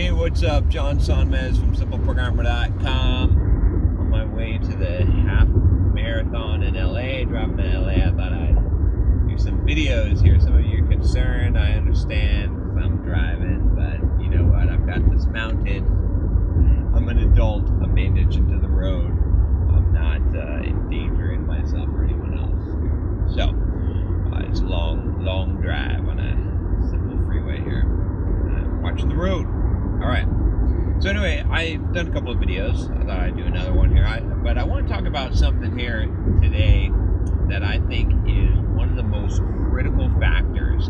Hey, what's up? John Sonmez from SimpleProgrammer.com. On my way to the half marathon in LA, driving to LA. I thought I'd do some videos here. Some of you are concerned. I understand if I'm driving, but you know what? I've got this mounted. I'm an adult. I'm paying attention to the road. I'm not endangering myself or anyone else. So, it's a long drive on a simple freeway here. I'm watching the road. All right. So anyway, I've done a couple of videos. I thought I'd do another one here. But I want to talk about something here today that I think is one of the most critical factors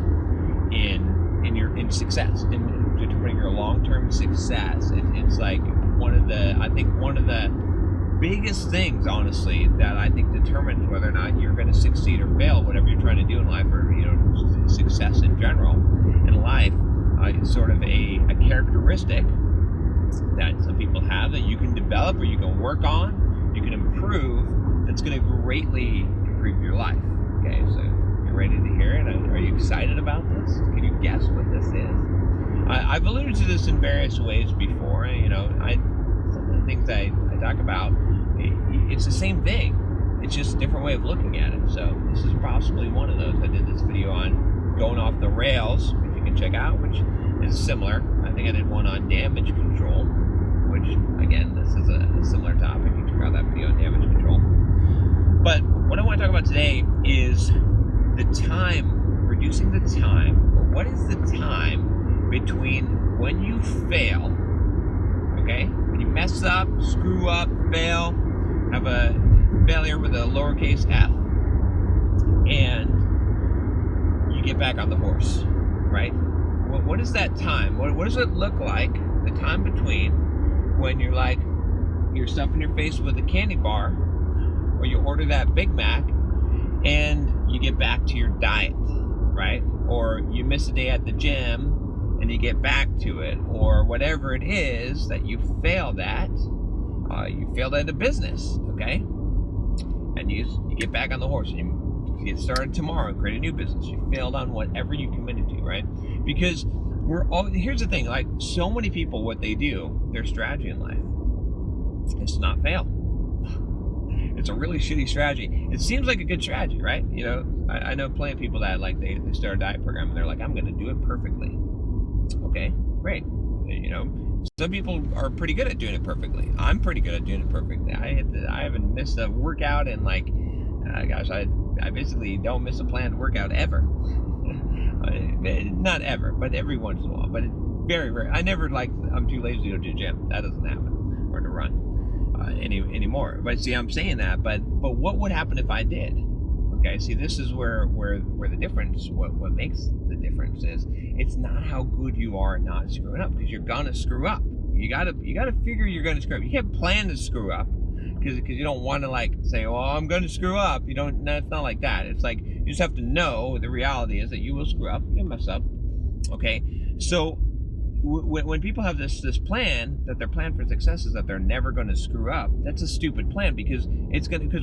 in success, in determining your long-term success. It's like one of the biggest things, honestly, that I think determines whether or not you're going to succeed or fail, whatever you're trying to do in life, or success in general in life. It's sort of a characteristic that some people have that you can develop or you can work on, you can improve, that's going to greatly improve your life. Okay, so you're ready to hear it? Are you excited about this? Can you guess what this is? I've alluded to this in various ways before. Some of the things I talk about, it's the same thing. It's just a different way of looking at it. So this is possibly one of those. I did this video on going off the rails, which you can check out, which is similar. I think I did one on damage control, which, again, this is a similar topic. You can check out that video on damage control. But what I want to talk about today is the time, reducing the time, or what is the time between when you fail, okay? When you mess up, screw up, fail, have a failure with a lowercase f, and you get back on the horse, right? What is that time? What does it look like, the time between when you're stuffing your face with a candy bar, or you order that Big Mac, and you get back to your diet, right? Or you miss a day at the gym, and you get back to it, or whatever it is that you failed at. You failed at a business, okay? And you get back on the horse, and you get started tomorrow, create a new business. You failed on whatever you committed to, right? Because here's the thing, like so many people, what they do, their strategy in life is to not fail. It's a really shitty strategy. It seems like a good strategy, right? I know plenty of people that they start a diet program and they're like, I'm going to do it perfectly. Okay, great. Some people are pretty good at doing it perfectly. I'm pretty good at doing it perfectly. I haven't missed a workout in I basically don't miss a planned workout ever. Not ever, but every once in a while. But it's very rare. I'm too lazy to go to the gym. That doesn't happen. Or to run anymore. But see, I'm saying that, but what would happen if I did? Okay, see, this is where the difference, what makes the difference is, it's not how good you are at not screwing up, because you're gonna screw up. You gotta figure you're gonna screw up. You can't plan to screw up, because you don't want to say, well, I'm gonna screw up. You don't. No, it's not like that. It's like you just have to know the reality is that you will screw up, you'll mess up. Okay, so when people have this plan, that their plan for success is that they're never going to screw up, that's a stupid plan, because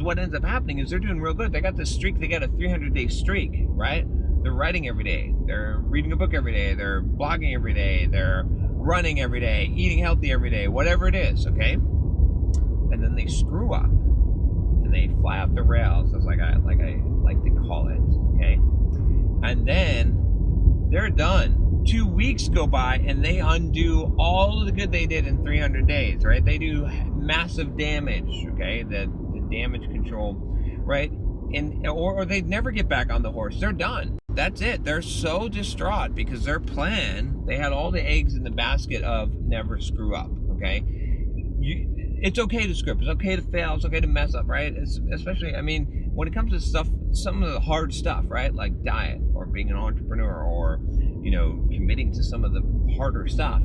what ends up happening is they're doing real good. They got this streak. They got a 300-day streak, right? They're writing every day. They're reading a book every day. They're blogging every day. They're running every day, eating healthy every day, whatever it is, okay? And then they screw up, and they fly off the rails, that's like I like to call it, okay? And then they're done. 2 weeks go by, and they undo all of the good they did in 300 days, right? They do massive damage, okay? The damage control, right? Or they never get back on the horse. They're done. That's it. They're so distraught because their plan, they had all the eggs in the basket of never screw up, okay? It's okay to screw up. It's okay to fail. It's okay to mess up, right? Especially, when it comes to stuff, some of the hard stuff, right? Like diet, or being an entrepreneur, or committing to some of the harder stuff,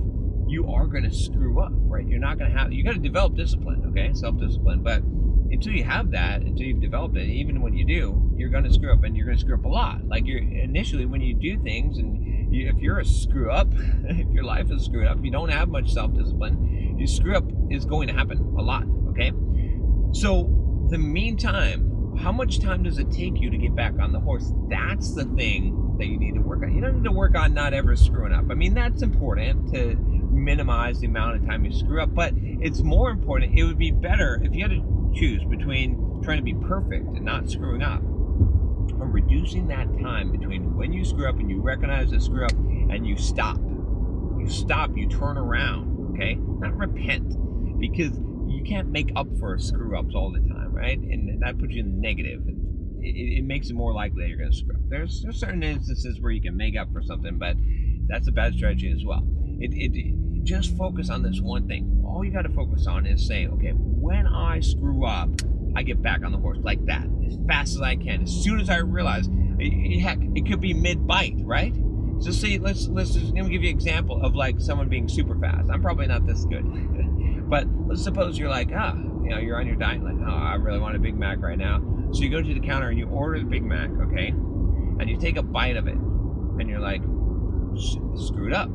you are going to screw up, right? You got to develop discipline, okay? Self-discipline. But until you have that, until you've developed it, even when you do, you're going to screw up, and you're going to screw up a lot. Initially when you do things, and if you're a screw up, if your life is screwed up, you don't have much self-discipline, you screw up is going to happen a lot, okay? So the meantime, how much time does it take you to get back on the horse? That's the thing that you need to work on. You don't need to work on not ever screwing up. That's important to minimize the amount of time you screw up. But it's more important, it would be better if you had to choose between trying to be perfect and not screwing up, or reducing that time between when you screw up and you recognize the screw up and you stop. You turn around, okay? Not repent, because you can't make up for screw-ups all the time, right? And that puts you in the negative. It makes it more likely that you're going to screw up. There's certain instances where you can make up for something, but that's a bad strategy as well. Just focus on this one thing. All you got to focus on is saying, okay, when I screw up, I get back on the horse like that, as fast as I can. As soon as I realize, heck, it could be mid-bite, right? So say, let's just, let me give you an example of like someone being super fast. I'm probably not this good, but let's suppose you're like, you're on your diet, like, I really want a Big Mac right now. So you go to the counter and you order the Big Mac, okay? And you take a bite of it, and you're like, screwed up.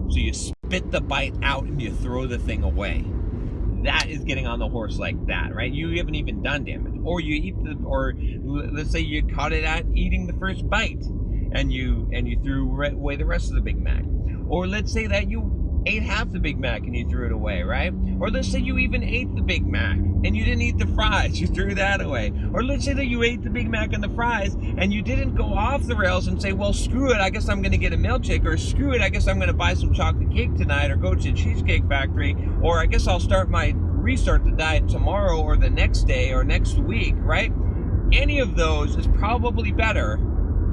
So you spit the bite out and you throw the thing away. That is getting on the horse like that, right? You haven't even done damage. Or you eat or let's say you caught it at eating the first bite, and you threw away the rest of the Big Mac. Or let's say that you ate half the Big Mac and you threw it away, right? Or let's say you even ate the Big Mac and you didn't eat the fries, you threw that away. Or let's say that you ate the Big Mac and the fries and you didn't go off the rails and say, well, screw it, I guess I'm gonna get a milkshake, or screw it, I guess I'm gonna buy some chocolate cake tonight, or go to the Cheesecake Factory, or I guess I'll restart the diet tomorrow or the next day or next week, right? Any of those is probably better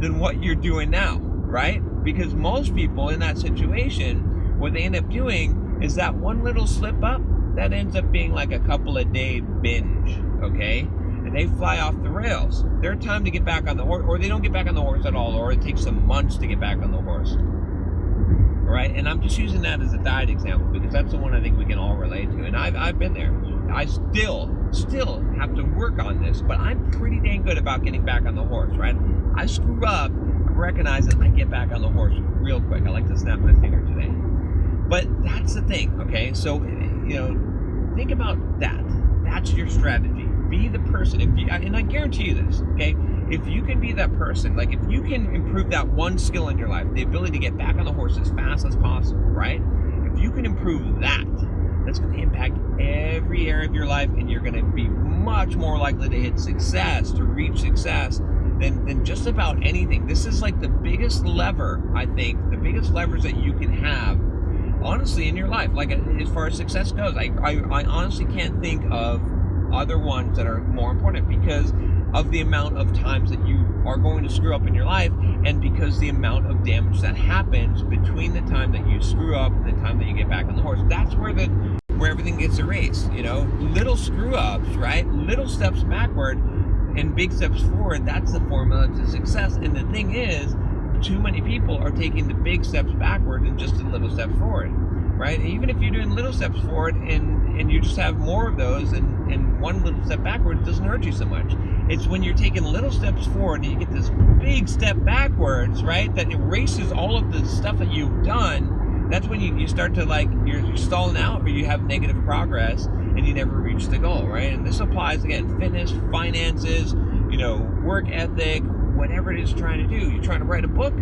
than what you're doing now, right? Because most people in that situation, what they end up doing is that one little slip up that ends up being like a couple of day binge, okay? And they fly off the rails. Their time to get back on the horse, or they don't get back on the horse at all, or it takes some months to get back on the horse. All right, and I'm just using that as a diet example because that's the one I think we can all relate to. And I've been there. I still have to work on this, but I'm pretty dang good about getting back on the horse, right? I screw up, I recognize it, I get back on the horse real quick. I like to snap my finger today. But that's the thing, okay? So, think about that. That's your strategy. Be the person, and I guarantee you this, okay? If you can be that person, like if you can improve that one skill in your life, the ability to get back on the horse as fast as possible, right? If you can improve that, that's going to impact every area of your life, and you're going to be much more likely to hit success, to reach success, than just about anything. This is like the biggest lever, I think, the biggest levers that you can have, honestly, in your life. Like as far as success goes, I honestly can't think of other ones that are more important because of the amount of times that you are going to screw up in your life, and because the amount of damage that happens between the time that you screw up and the time that you get back on the horse. That's where everything gets erased. Little screw ups, right? Little steps backward and big steps forward. That's the formula to success. And the thing is, too many people are taking the big steps backward and just the little steps forward, right? And even if you're doing little steps forward and you just have more of those and one little step backwards, it doesn't hurt you so much. It's when you're taking little steps forward and you get this big step backwards, right, that erases all of the stuff that you've done. That's when you start to, like, you're stalling out, or you have negative progress and you never reach the goal, right? And this applies, again, fitness, finances, work ethic, whatever it is you're trying to do. You're trying to write a book?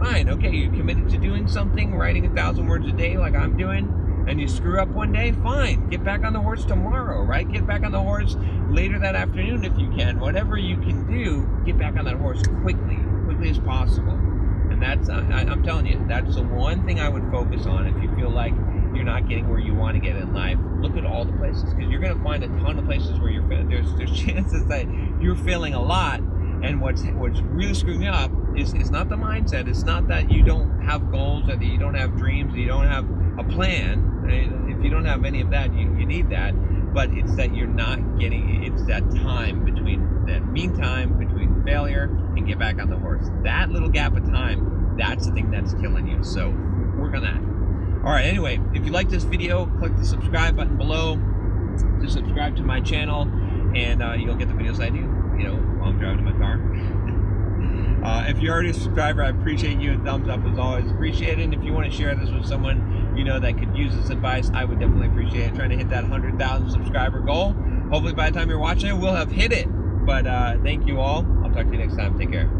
Fine, okay, you're committed to doing something, writing 1,000 words a day like I'm doing, and you screw up one day, fine. Get back on the horse tomorrow, right? Get back on the horse later that afternoon if you can. Whatever you can do, get back on that horse quickly as possible. And that's, I'm telling you, that's the one thing I would focus on if you feel like you're not getting where you want to get in life. Look at all the places, because you're going to find a ton of places where you're failing. There's chances that you're failing a lot, and what's really screwing you up is not the mindset. It's not that you don't have goals, that you don't have dreams, that you don't have a plan. If you don't have any of that, you need that. But it's that you're not getting, it's that time between, that meantime between failure and get back on the horse. That little gap of time, that's the thing that's killing you. So work on that. All right, anyway, if you like this video, click the subscribe button below to subscribe to my channel, and you'll get the videos I do, while I'm driving in my car. If you're already a subscriber, I appreciate you. A thumbs up is always appreciated. And if you want to share this with someone that could use this advice, I would definitely appreciate it. Trying to hit that 100,000 subscriber goal. Hopefully by the time you're watching it, we'll have hit it. But thank you all. I'll talk to you next time. Take care.